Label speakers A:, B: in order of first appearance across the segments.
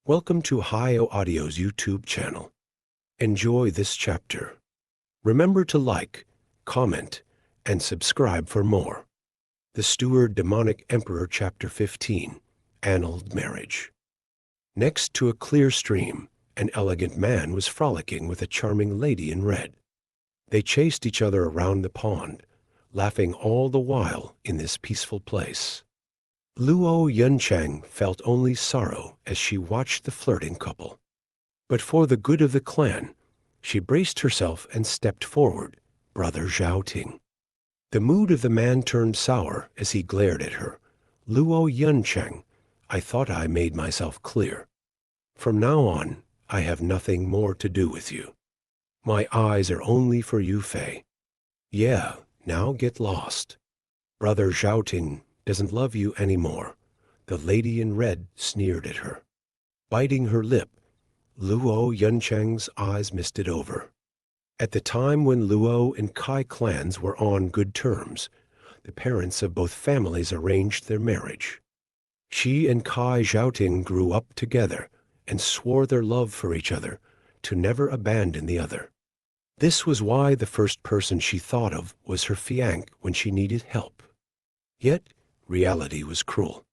A: Welcome to Hio Audio's YouTube channel. Enjoy this chapter. Remember to like, comment, and subscribe for more. The Steward Demonic Emperor Chapter 15, Annulled Marriage. Next to a clear stream, an elegant man was frolicking with a charming lady in red. They chased each other around the pond, laughing all the while in this peaceful place. Luo Yunchang felt only sorrow as she watched the flirting couple. But for the good of the clan, she braced herself and stepped forward, Brother Xiaoting. The mood of the man turned sour as he glared at her. Luo Yunchang, I thought I made myself clear. From now on, I have nothing more to do with you. My eyes are only for Yufei. Yeah, now get lost. Brother Xiaoting doesn't love you anymore. The lady in red sneered at her. Biting her lip, Luo Yunchang's eyes misted over. At the time when Luo and Cai clans were on good terms, the parents of both families arranged their marriage. She and Cai Xiaoting grew up together and swore their love for each other to never abandon the other. This was why the first person she thought of was her fiancé when she needed help. Yet, reality was cruel.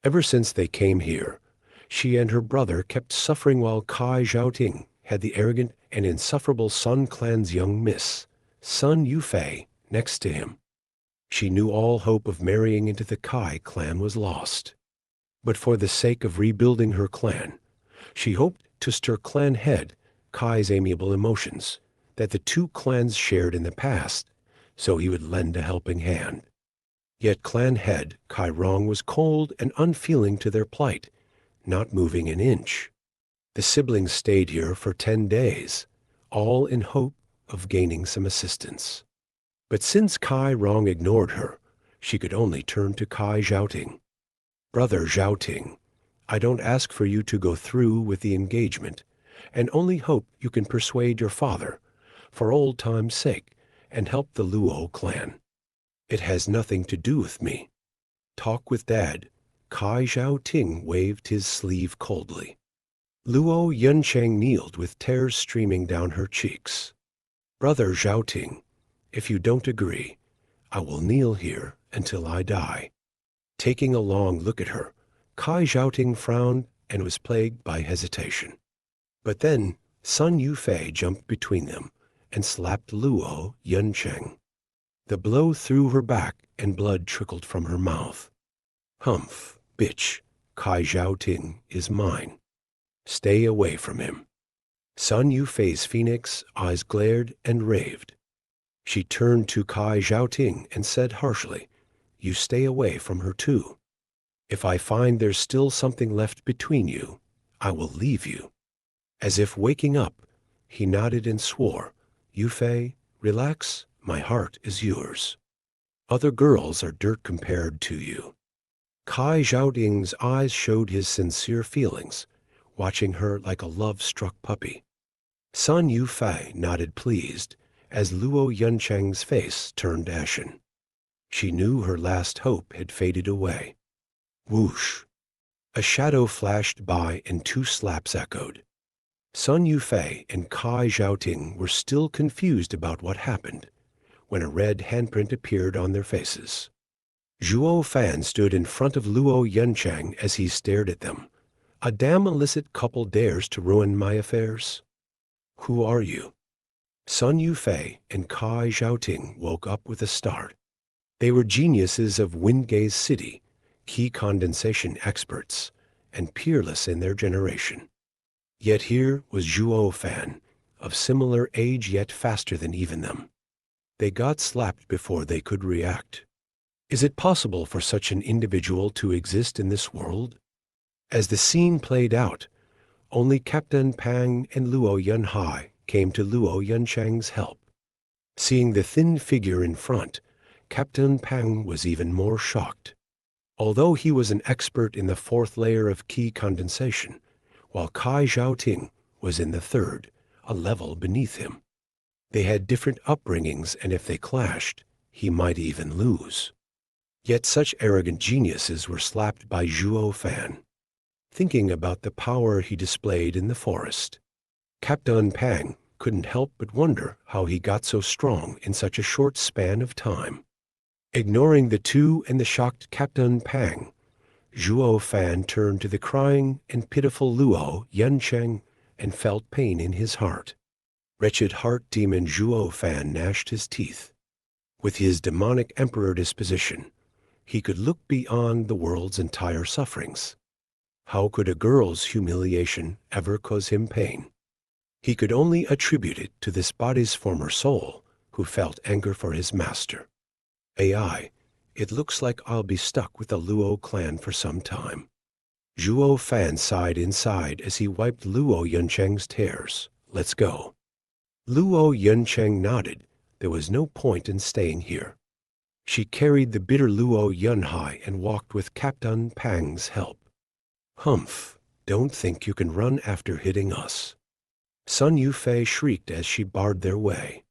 A: Ever since they came here, she and her brother kept suffering while Cai Xiaoting had the arrogant and insufferable Sun clan's young miss, Sun Yufei, next to him. She knew all hope of marrying into the Cai clan was lost. But for the sake of rebuilding her clan, she hoped to stir clan head Cai's amiable emotions that the two clans shared in the past, so he would lend a helping hand. Yet clan head Cai Rong was cold and unfeeling to their plight, not moving an inch. The siblings stayed here for 10 days, all in hope of gaining some assistance. But since Cai Rong ignored her, she could only turn to Cai Xiaoting. Brother Xiaoting, I don't ask for you to go through with the engagement, and only hope you can persuade your father, for old time's sake, and help the Luo clan. It has nothing to do with me. Talk with Dad. Cai Xiaoting waved his sleeve coldly. Luo Yunchang kneeled with tears streaming down her cheeks. Brother Xiaoting, if you don't agree, I will kneel here until I die. Taking a long look at her, Cai Xiaoting frowned and was plagued by hesitation. But then Sun Yufei jumped between them and slapped Luo Yunchang. The blow threw her back and blood trickled from her mouth. Humph, bitch, Cai Xiaoting is mine. Stay away from him. Sun Yufei's phoenix eyes glared and raved. She turned to Cai Xiaoting and said harshly, You stay away from her too. If I find there's still something left between you, I will leave you. As if waking up, he nodded and swore, Yufei, relax. My heart is yours. Other girls are dirt compared to you. Cai Xiaoting's eyes showed his sincere feelings, watching her like a love-struck puppy. Sun Yufei nodded pleased as Luo Yunchang's face turned ashen. She knew her last hope had faded away. Whoosh! A shadow flashed by and 2 slaps echoed. Sun Yufei and Cai Xiaoting were still confused about what happened when a red handprint appeared on their faces. Zhuo Fan stood in front of Luo Yunchang as he stared at them. A damn illicit couple dares to ruin my affairs? Who are you? Sun Yufei and Cai Xiaoting woke up with a start. They were geniuses of Windgaze City, key condensation experts, and peerless in their generation. Yet here was Zhuo Fan, of similar age yet faster than even them. They got slapped before they could react. Is it possible for such an individual to exist in this world? As the scene played out, only Captain Pang and Luo Yunhai came to Luo Yunchang's help. Seeing the thin figure in front, Captain Pang was even more shocked. Although he was an expert in the 4th layer of key condensation, while Cai Xiaoting was in the 3rd, a level beneath him. They had different upbringings, and if they clashed, he might even lose. Yet such arrogant geniuses were slapped by Zhuo Fan. thinking about the power he displayed in the forest. Captain Pang couldn't help but wonder how he got so strong in such a short span of time. Ignoring the two and the shocked Captain Pang, Zhuo Fan turned to the crying and pitiful Luo Yunchang and felt pain in his heart. Wretched heart demon Zhuo Fan gnashed his teeth. With his demonic emperor disposition, he could look beyond the world's entire sufferings. How could a girl's humiliation ever cause him pain? He could only attribute it to this body's former soul, who felt anger for his master. AI, it looks like I'll be stuck with the Luo clan for some time. Zhuo Fan sighed inside as he wiped Luo Yunchang's tears. Let's go. Luo Yunchang nodded. There was no point in staying here. She carried the bitter Luo Yunhai and walked with Captain Pang's help. Humph, don't think you can run after hitting us. Sun Yufei shrieked as she barred their way.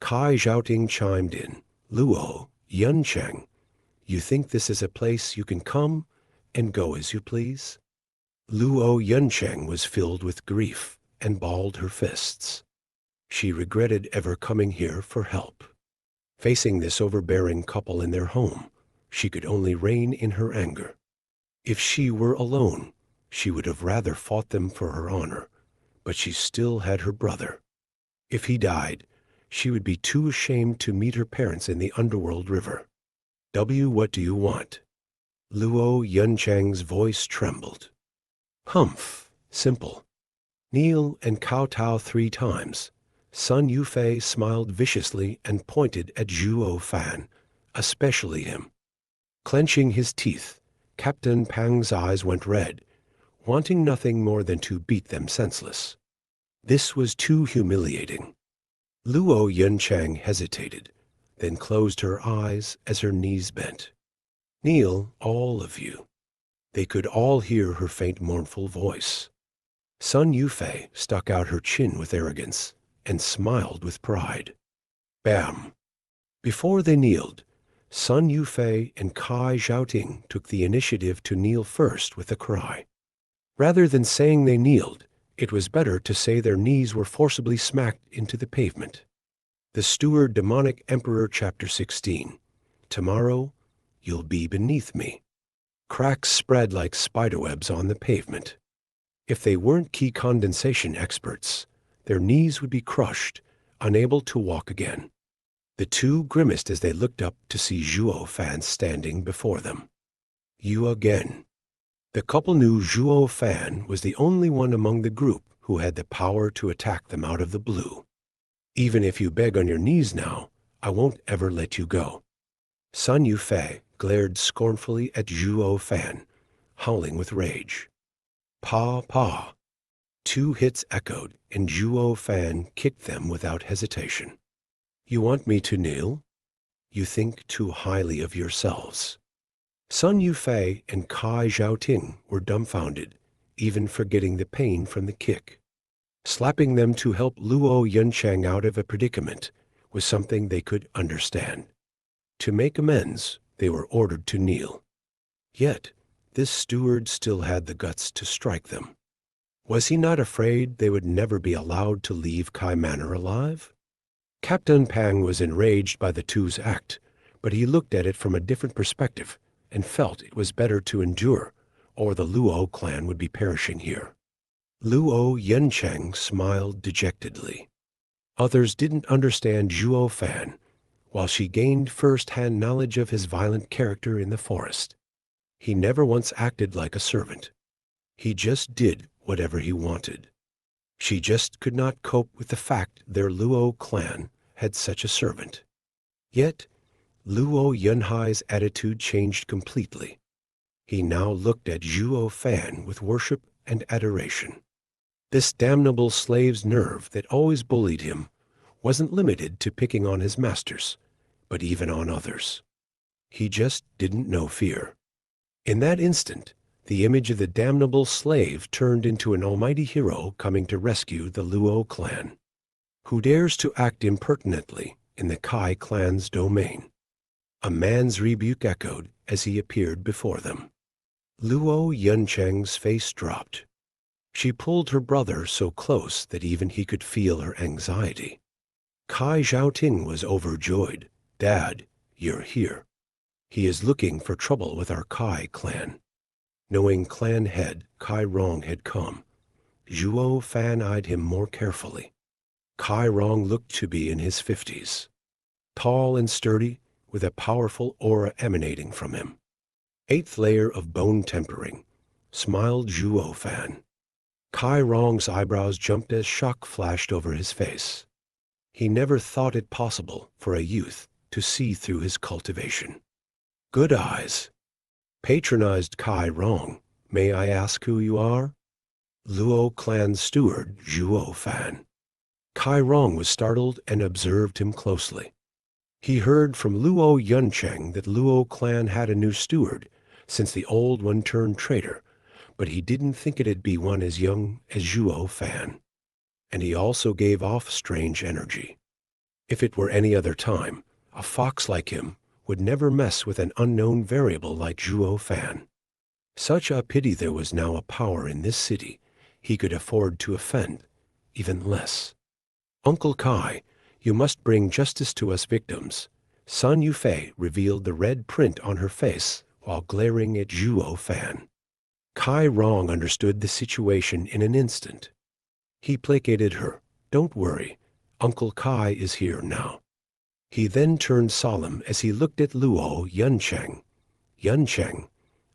A: Cai Xiaoting chimed in. Luo Yunchang, you think this is a place you can come and go as you please? Luo Yunchang was filled with grief and balled her fists. She regretted ever coming here for help. Facing this overbearing couple in their home, she could only rein in her anger. If she were alone, she would have rather fought them for her honor, but she still had her brother. If he died, she would be too ashamed to meet her parents in the underworld river. What do you want? Luo Yunchang's voice trembled. Humph, simple. Kneel and kowtow 3 times. Sun Yufei smiled viciously and pointed at Zhuo Fan, especially him. Clenching his teeth, Captain Pang's eyes went red, wanting nothing more than to beat them senseless. This was too humiliating. Luo Yunchang hesitated, then closed her eyes as her knees bent. Kneel, all of you. They could all hear her faint mournful voice. Sun Yufei stuck out her chin with arrogance and smiled with pride. Bam! Before they kneeled, Sun Yufei and Cai Xiaoting took the initiative to kneel first with a cry. Rather than saying they kneeled, it was better to say their knees were forcibly smacked into the pavement. The Steward Demonic Emperor Chapter 16. Tomorrow, you'll be beneath me. Cracks spread like spiderwebs on the pavement. If they weren't key condensation experts, their knees would be crushed, unable to walk again. The two grimaced as they looked up to see Zhuo Fan standing before them. You again. The couple knew Zhuo Fan was the only one among the group who had the power to attack them out of the blue. Even if you beg on your knees now, I won't ever let you go. Sun Yufei glared scornfully at Zhuo Fan, howling with rage. Pa, pa. 2 hits echoed, and Zhuo Fan kicked them without hesitation. You want me to kneel? You think too highly of yourselves. Sun Yufei and Cai Xiaoting were dumbfounded, even forgetting the pain from the kick. Slapping them to help Luo Yunchang out of a predicament was something they could understand. To make amends, they were ordered to kneel. Yet, this steward still had the guts to strike them. Was he not afraid they would never be allowed to leave Kai Manor alive? Captain Pang was enraged by the two's act, but he looked at it from a different perspective and felt it was better to endure, or the Luo clan would be perishing here. Luo Yunchang smiled dejectedly. Others didn't understand Zhuo Fan, while she gained first-hand knowledge of his violent character in the forest. He never once acted like a servant. He just did whatever he wanted. She just could not cope with the fact their Luo clan had such a servant. Yet, Luo Yunhai's attitude changed completely. He now looked at Zhuo Fan with worship and adoration. This damnable slave's nerve that always bullied him wasn't limited to picking on his masters, but even on others. He just didn't know fear. In that instant, the image of the damnable slave turned into an almighty hero coming to rescue the Luo clan. Who dares to act impertinently in the Cai clan's domain? A man's rebuke echoed as he appeared before them. Luo Yunchang's face dropped. She pulled her brother so close that even he could feel her anxiety. Cai Xiaoting was overjoyed. "Dad, you're here. He is looking for trouble with our Cai clan." Knowing clan head Cai Rong had come, Zhuo Fan eyed him more carefully. Cai Rong looked to be in his 50s. Tall and sturdy, with a powerful aura emanating from him. 8th layer of bone tempering, smiled Zhuo Fan. Cai Rong's eyebrows jumped as shock flashed over his face. He never thought it possible for a youth to see through his cultivation. "Good eyes," patronized Cai Rong. "May I ask who you are?" "Luo clan steward Zhuo Fan." Cai Rong was startled and observed him closely. He heard from Luo Yunchang that Luo clan had a new steward since the old one turned traitor, but he didn't think it'd be one as young as Zhuo Fan. And he also gave off strange energy. If it were any other time, a fox like him would never mess with an unknown variable like Zhuo Fan. Such a pity there was now a power in this city he could afford to offend, even less. "Uncle Cai, you must bring justice to us victims." Sun Yufei revealed the red print on her face while glaring at Zhuo Fan. Cai Rong understood the situation in an instant. He placated her. "Don't worry, Uncle Cai is here now." He then turned solemn as he looked at Luo Yunchang. "Yunchang,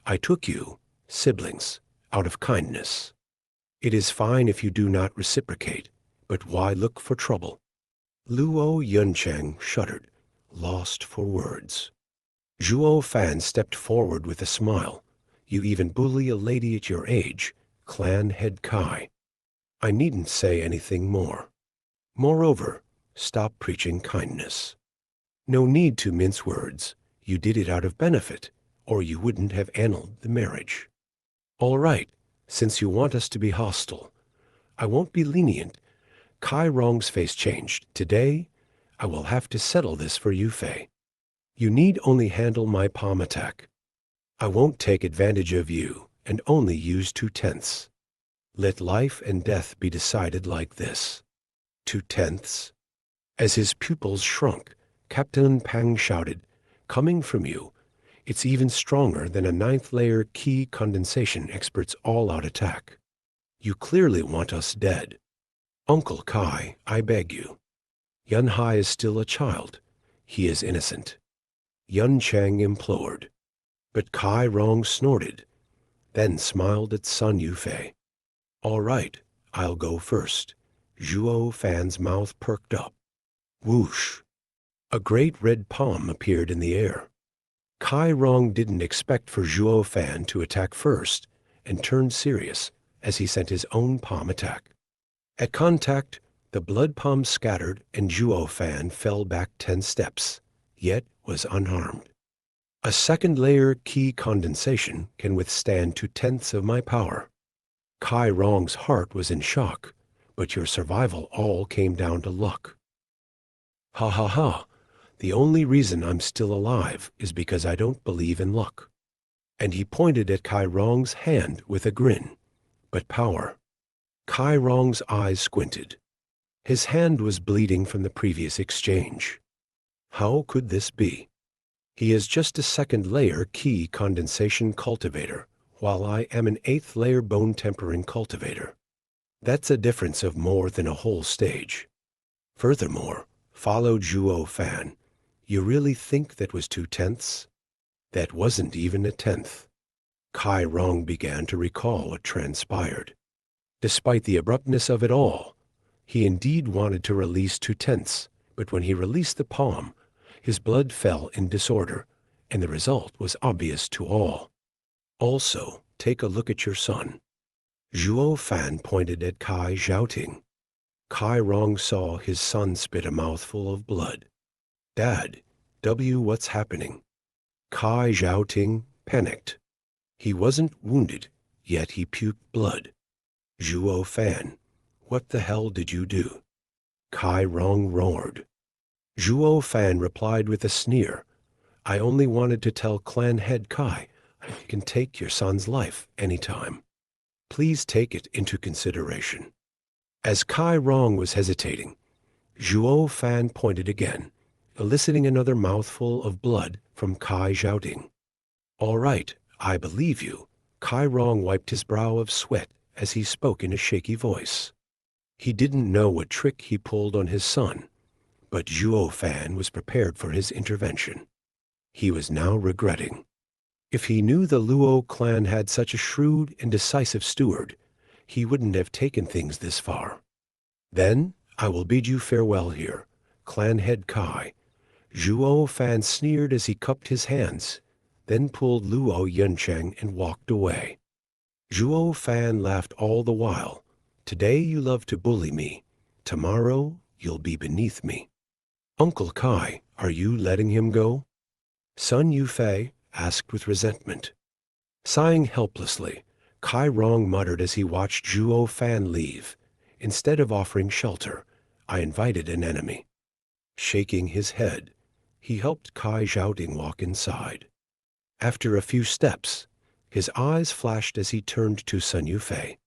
A: I took you, siblings, out of kindness. It is fine if you do not reciprocate, but why look for trouble?" Luo Yunchang shuddered, lost for words. Zhuo Fan stepped forward with a smile. "You even bully a lady at your age, clan head Cai. I needn't say anything more. Moreover, stop preaching kindness. No need to mince words. You did it out of benefit, or you wouldn't have annulled the marriage. All right, since you want us to be hostile, I won't be lenient." Cai Rong's face changed. "Today, I will have to settle this for Yufei. You need only handle my palm attack. I won't take advantage of you and only use 2/10. Let life and death be decided like this." 2/10. As his pupils shrunk, Captain Pang shouted, "Coming from you, it's even stronger than a 9th layer key condensation expert's all-out attack. You clearly want us dead. Uncle Cai, I beg you. Yun Hai is still a child. He is innocent." Yunchang implored. But Cai Rong snorted, then smiled at Sun Yufei. "All right, I'll go first." Zhuo Fan's mouth perked up. Whoosh! A great red palm appeared in the air. Cai Rong didn't expect for Zhuo Fan to attack first and turned serious as he sent his own palm attack. At contact, the blood palm scattered and Zhuo Fan fell back 10 steps, yet was unharmed. "A 2nd layer key condensation can withstand 2/10 of my power." Cai Rong's heart was in shock, but your survival all came down to luck. "Ha ha ha, the only reason I'm still alive is because I don't believe in luck." And he pointed at Cai Rong's hand with a grin. "But power." Cai Rong's eyes squinted. His hand was bleeding from the previous exchange. How could this be? He is just a 2nd layer key condensation cultivator, while I am an 8th layer bone tempering cultivator. That's a difference of more than a whole stage. Furthermore, followed Zhuo Fan, "You really think that was 2/10? That wasn't even a 10th. Cai Rong began to recall what transpired. Despite the abruptness of it all, he indeed wanted to release 2/10, but when he released the palm, his blood fell in disorder, and the result was obvious to all. "Also, take a look at your son." Zhuo Fan pointed at Cai Xiaoting. Cai Rong saw his son spit a mouthful of blood. "Dad, what's happening?" Cai Xiaoting panicked. He wasn't wounded, yet he puked blood. Zhuo Fan, "What the hell did you do?" Cai Rong roared. Zhuo Fan replied with a sneer, "I only wanted to tell clan head Cai I can take your son's life anytime. Please take it into consideration." As Cai Rong was hesitating, Zhuo Fan pointed again, eliciting another mouthful of blood from Cai Xiaoting. "All right, I believe you." Cai Rong wiped his brow of sweat as he spoke in a shaky voice. He didn't know what trick he pulled on his son, but Zhuo Fan was prepared for his intervention. He was now regretting. If he knew the Luo clan had such a shrewd and decisive steward, he wouldn't have taken things this far. "Then I will bid you farewell here, clan head Cai." Zhuo Fan sneered as he cupped his hands, then pulled Luo Yunchang and walked away. Zhuo Fan laughed all the while. "Today you love to bully me. Tomorrow you'll be beneath me." "Uncle Cai, are you letting him go?" Sun Yufei asked with resentment. Sighing helplessly, Cai Rong muttered as he watched Zhuo Fan leave. "Instead of offering shelter, I invited an enemy." Shaking his head, he helped Cai Xiaoting walk inside. After a few steps, his eyes flashed as he turned to Sun Yufei.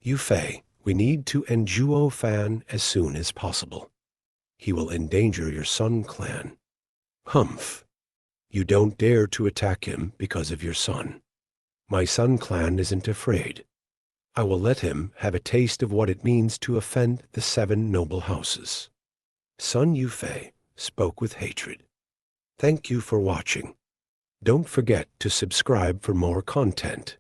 A: "Yufei, we need to end Zhuo Fan as soon as possible. He will endanger your Sun clan." "Humph. You don't dare to attack him because of your son. My Sun clan isn't afraid. I will let him have a taste of what it means to offend the 7 noble houses." Sun Yufei spoke with hatred. Thank you for watching. Don't forget to subscribe for more content.